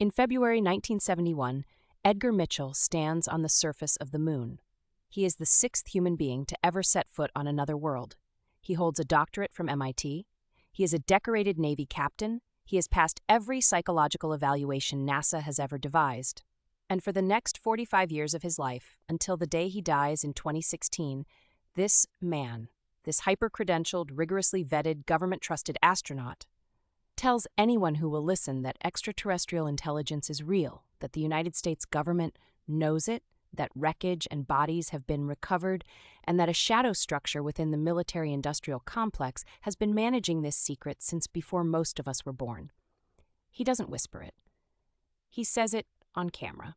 In February 1971, Edgar Mitchell stands on the surface of the moon. He is the sixth human being to ever set foot on another world. He holds a doctorate from MIT. He is a decorated Navy captain. He has passed every psychological evaluation NASA has ever devised. And for the next 45 years of his life, until the day he dies in 2016, this man, this hyper-credentialed, rigorously vetted, government-trusted astronaut, tells anyone who will listen that extraterrestrial intelligence is real, that the United States government knows it, that wreckage and bodies have been recovered, and that a shadow structure within the military-industrial complex has been managing this secret since before most of us were born. He doesn't whisper it. He says it on camera.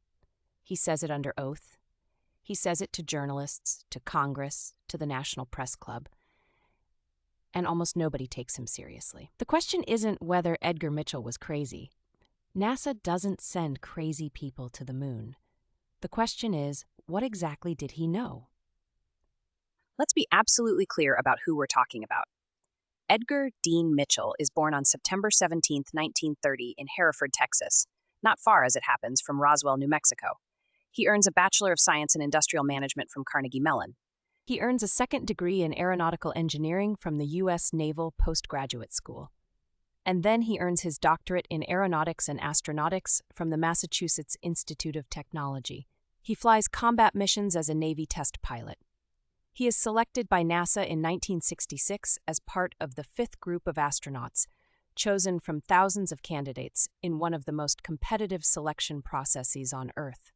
He says it under oath. He says it to journalists, to Congress, to the National Press Club. And almost nobody takes him seriously. The question isn't whether Edgar Mitchell was crazy. NASA doesn't send crazy people to the moon. The question is, what exactly did he know? Let's be absolutely clear about who we're talking about. Edgar Dean Mitchell is born on September 17, 1930, in Hereford, Texas, not far, as it happens, from Roswell, New Mexico. He earns a Bachelor of Science in Industrial Management from Carnegie Mellon. He earns a second degree in aeronautical engineering from the U.S. Naval Postgraduate School. And then he earns his doctorate in aeronautics and astronautics from the Massachusetts Institute of Technology. He flies combat missions as a Navy test pilot. He is selected by NASA in 1966 as part of the fifth group of astronauts, chosen from thousands of candidates in one of the most competitive selection processes on Earth.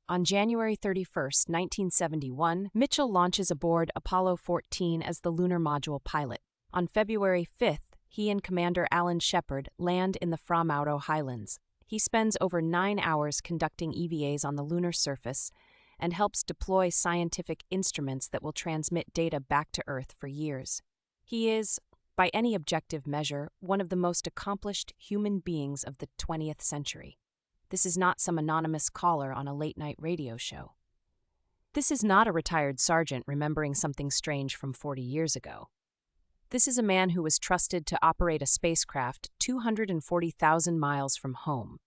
On January 31, 1971, Mitchell launches aboard Apollo 14 as the lunar module pilot. On February 5th, he and Commander Alan Shepard land in the Fra Mauro Highlands. He spends over 9 hours conducting EVAs on the lunar surface and helps deploy scientific instruments that will transmit data back to Earth for years. He is, by any objective measure, one of the most accomplished human beings of the 20th century. This is not some anonymous caller on a late-night radio show. This is not a retired sergeant remembering something strange from 40 years ago. This is a man who was trusted to operate a spacecraft 240,000 miles from home,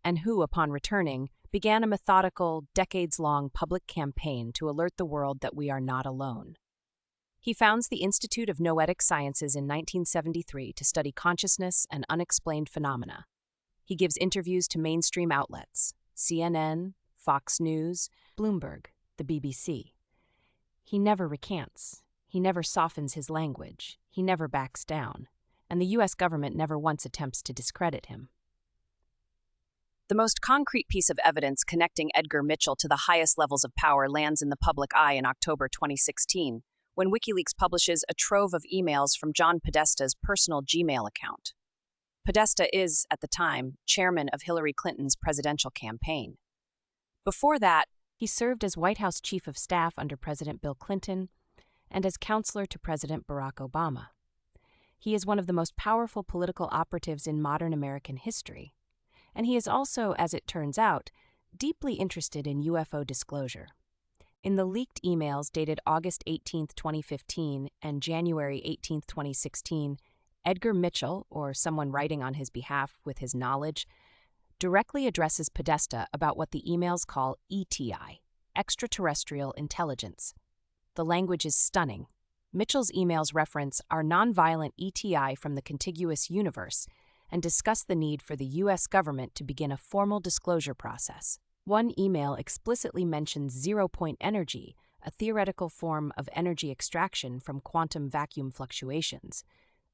and who, upon returning, began a methodical, decades-long public campaign to alert the world that we are not alone. He founds the Institute of Noetic Sciences in 1973 to study consciousness and unexplained phenomena. He gives interviews to mainstream outlets, CNN, Fox News, Bloomberg, the BBC. He never recants. He never softens his language. He never backs down. And the U.S. government never once attempts to discredit him. The most concrete piece of evidence connecting Edgar Mitchell to the highest levels of power lands in the public eye in October 2016, when WikiLeaks publishes a trove of emails from John Podesta's personal Gmail account. Podesta is, at the time, chairman of Hillary Clinton's presidential campaign. Before that, he served as White House Chief of Staff under President Bill Clinton and as counselor to President Barack Obama. He is one of the most powerful political operatives in modern American history. And he is also, as it turns out, deeply interested in UFO disclosure. In the leaked emails dated August 18, 2015 and January 18, 2016, Edgar Mitchell, or someone writing on his behalf with his knowledge, directly addresses Podesta about what the emails call ETI, extraterrestrial intelligence. The language is stunning. Mitchell's emails reference our nonviolent ETI from the contiguous universe and discuss the need for the U.S. government to begin a formal disclosure process. One email explicitly mentions zero-point energy, a theoretical form of energy extraction from quantum vacuum fluctuations,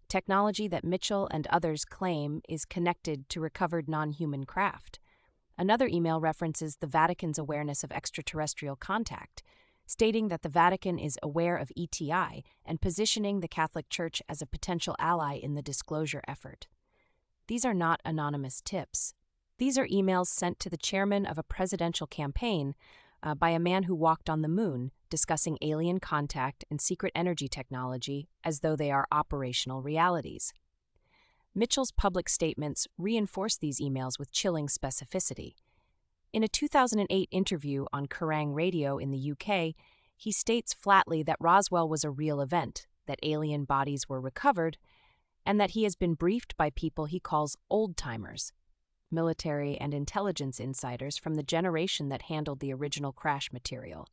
technology that Mitchell and others claim is connected to recovered non-human craft. Another email references the Vatican's awareness of extraterrestrial contact, stating that the Vatican is aware of ETI and positioning the Catholic Church as a potential ally in the disclosure effort. These are not anonymous tips. These are emails sent to the chairman of a presidential campaign by a man who walked on the moon, discussing alien contact and secret energy technology as though they are operational realities. Mitchell's public statements reinforce these emails with chilling specificity. In a 2008 interview on Kerrang Radio in the UK, he states flatly that Roswell was a real event, that alien bodies were recovered, and that he has been briefed by people he calls old-timers. military, and intelligence insiders from the generation that handled the original crash material.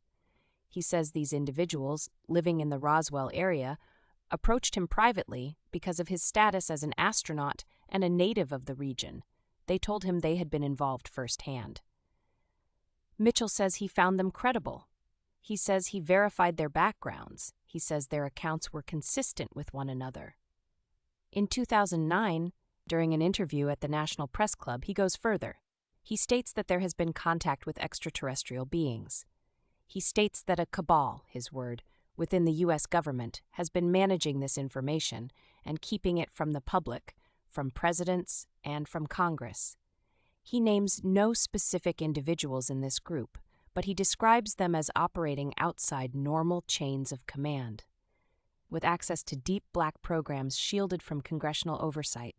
He says these individuals, living in the Roswell area, approached him privately because of his status as an astronaut and a native of the region. They told him they had been involved firsthand. Mitchell says he found them credible. He says he verified their backgrounds. He says their accounts were consistent with one another. In 2009, during an interview at the National Press Club, he goes further. He states that there has been contact with extraterrestrial beings. He states that a cabal, his word, within the U.S. government has been managing this information and keeping it from the public, from presidents, and from Congress. He names no specific individuals in this group, but he describes them as operating outside normal chains of command. With access to deep black programs shielded from congressional oversight,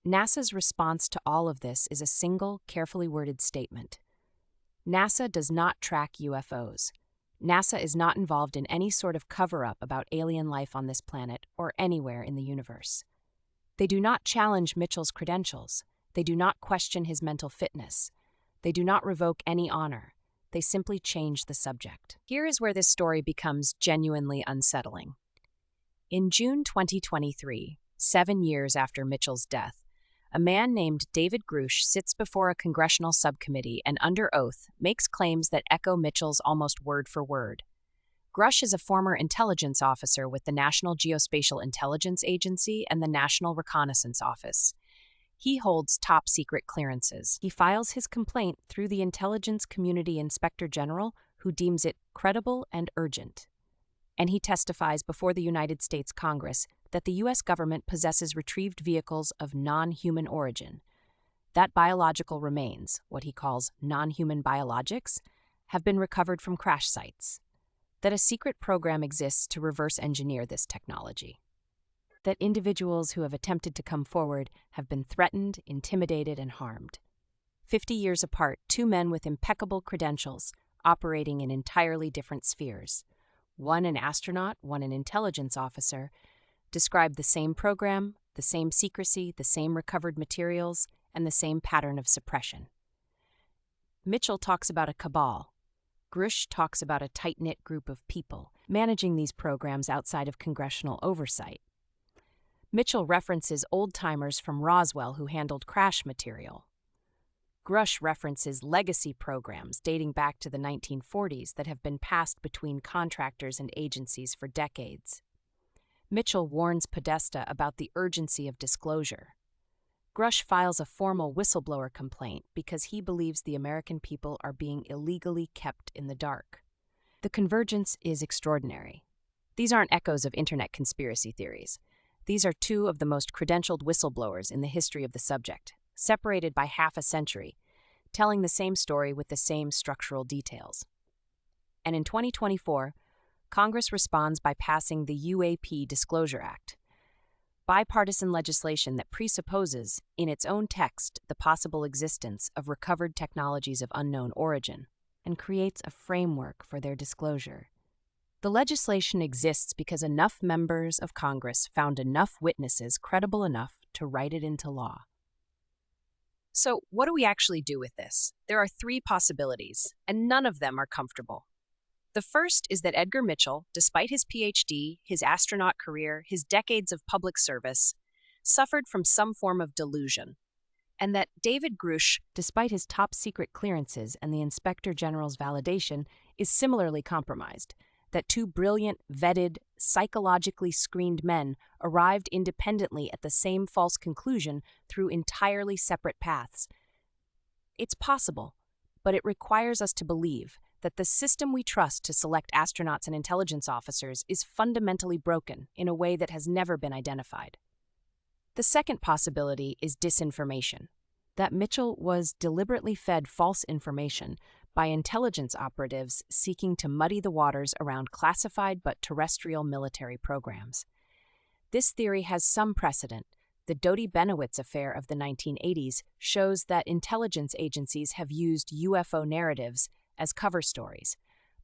NASA's response to all of this is a single, carefully worded statement. NASA does not track UFOs. NASA is not involved in any sort of cover-up about alien life on this planet or anywhere in the universe. They do not challenge Mitchell's credentials. They do not question his mental fitness. They do not revoke any honor. They simply change the subject. Here is where this story becomes genuinely unsettling. In June 2023, 7 years after Mitchell's death, a man named David Grush sits before a congressional subcommittee and, under oath, makes claims that echo Mitchell's almost word for word. Grush is a former intelligence officer with the National Geospatial Intelligence Agency and the National Reconnaissance Office. He holds top-secret clearances. He files his complaint through the Intelligence Community Inspector General, who deems it credible and urgent. And he testifies before the United States Congress that the U.S. government possesses retrieved vehicles of non-human origin. That biological remains, what he calls non-human biologics, have been recovered from crash sites. That a secret program exists to reverse engineer this technology. That individuals who have attempted to come forward have been threatened, intimidated, and harmed. 50 years apart, two men with impeccable credentials, operating in entirely different spheres. One an astronaut, one an intelligence officer, describe the same program, the same secrecy, the same recovered materials, and the same pattern of suppression. Mitchell talks about a cabal. Grush talks about a tight-knit group of people managing these programs outside of congressional oversight. Mitchell references old-timers from Roswell who handled crash material. Grush references legacy programs dating back to the 1940s that have been passed between contractors and agencies for decades. Mitchell warns Podesta about the urgency of disclosure. Grush files a formal whistleblower complaint because he believes the American people are being illegally kept in the dark. The convergence is extraordinary. These aren't echoes of internet conspiracy theories. These are two of the most credentialed whistleblowers in the history of the subject, separated by half a century, telling the same story with the same structural details. And in 2024, Congress responds by passing the UAP Disclosure Act, bipartisan legislation that presupposes, in its own text, the possible existence of recovered technologies of unknown origin, and creates a framework for their disclosure. The legislation exists because enough members of Congress found enough witnesses credible enough to write it into law. So, what do we actually do with this? There are 3 possibilities, and none of them are comfortable. The first is that Edgar Mitchell, despite his PhD, his astronaut career, his decades of public service, suffered from some form of delusion, and that David Grush, despite his top-secret clearances and the Inspector General's validation, is similarly compromised, that 2 brilliant, vetted, psychologically screened men arrived independently at the same false conclusion through entirely separate paths. It's possible, but it requires us to believe that the system we trust to select astronauts and intelligence officers is fundamentally broken in a way that has never been identified. The second possibility is disinformation, that Mitchell was deliberately fed false information by intelligence operatives seeking to muddy the waters around classified but terrestrial military programs. This theory has some precedent. The Dodi Benowitz affair of the 1980s shows that intelligence agencies have used UFO narratives as cover stories,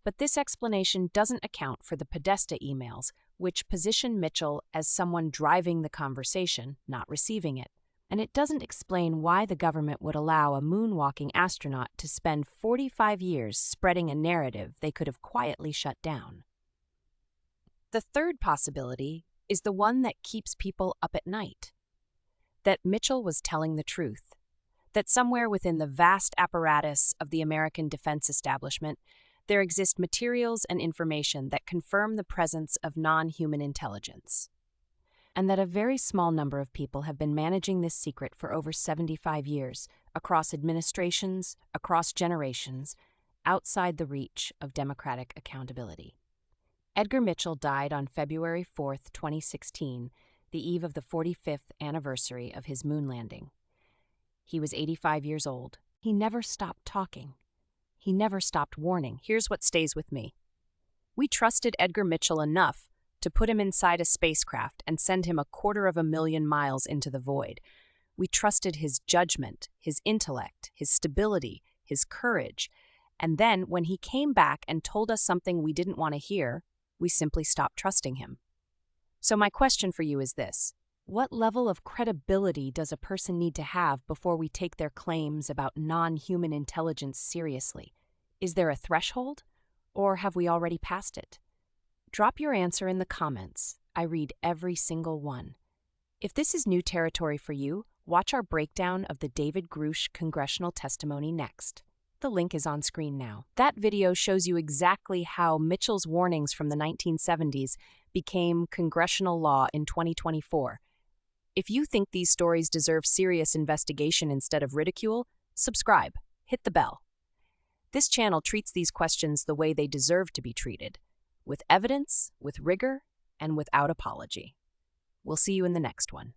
but this explanation doesn't account for the Podesta emails, which position Mitchell as someone driving the conversation, not receiving it. And it doesn't explain why the government would allow a moonwalking astronaut to spend 45 years spreading a narrative they could have quietly shut down. The third possibility is the one that keeps people up at night. That Mitchell was telling the truth. That somewhere within the vast apparatus of the American defense establishment, there exist materials and information that confirm the presence of non-human intelligence. And that a very small number of people have been managing this secret for over 75 years, across administrations, across generations, outside the reach of democratic accountability. Edgar Mitchell died on February 4, 2016, the eve of the 45th anniversary of his moon landing. He was 85 years old. He never stopped talking. He never stopped warning. Here's what stays with me. We trusted Edgar Mitchell enough to put him inside a spacecraft and send him 250,000 miles into the void. We trusted his judgment, his intellect, his stability, his courage. And then, when he came back and told us something we didn't want to hear, we simply stopped trusting him. So my question for you is this. What level of credibility does a person need to have before we take their claims about non-human intelligence seriously? Is there a threshold, or have we already passed it? Drop your answer in the comments. I read every single one. If this is new territory for you, watch our breakdown of the David Grush congressional testimony next. The link is on screen now. That video shows you exactly how Mitchell's warnings from the 1970s became congressional law in 2024. If you think these stories deserve serious investigation instead of ridicule, subscribe, hit the bell. This channel treats these questions the way they deserve to be treated, with evidence, with rigor, and without apology. We'll see you in the next one.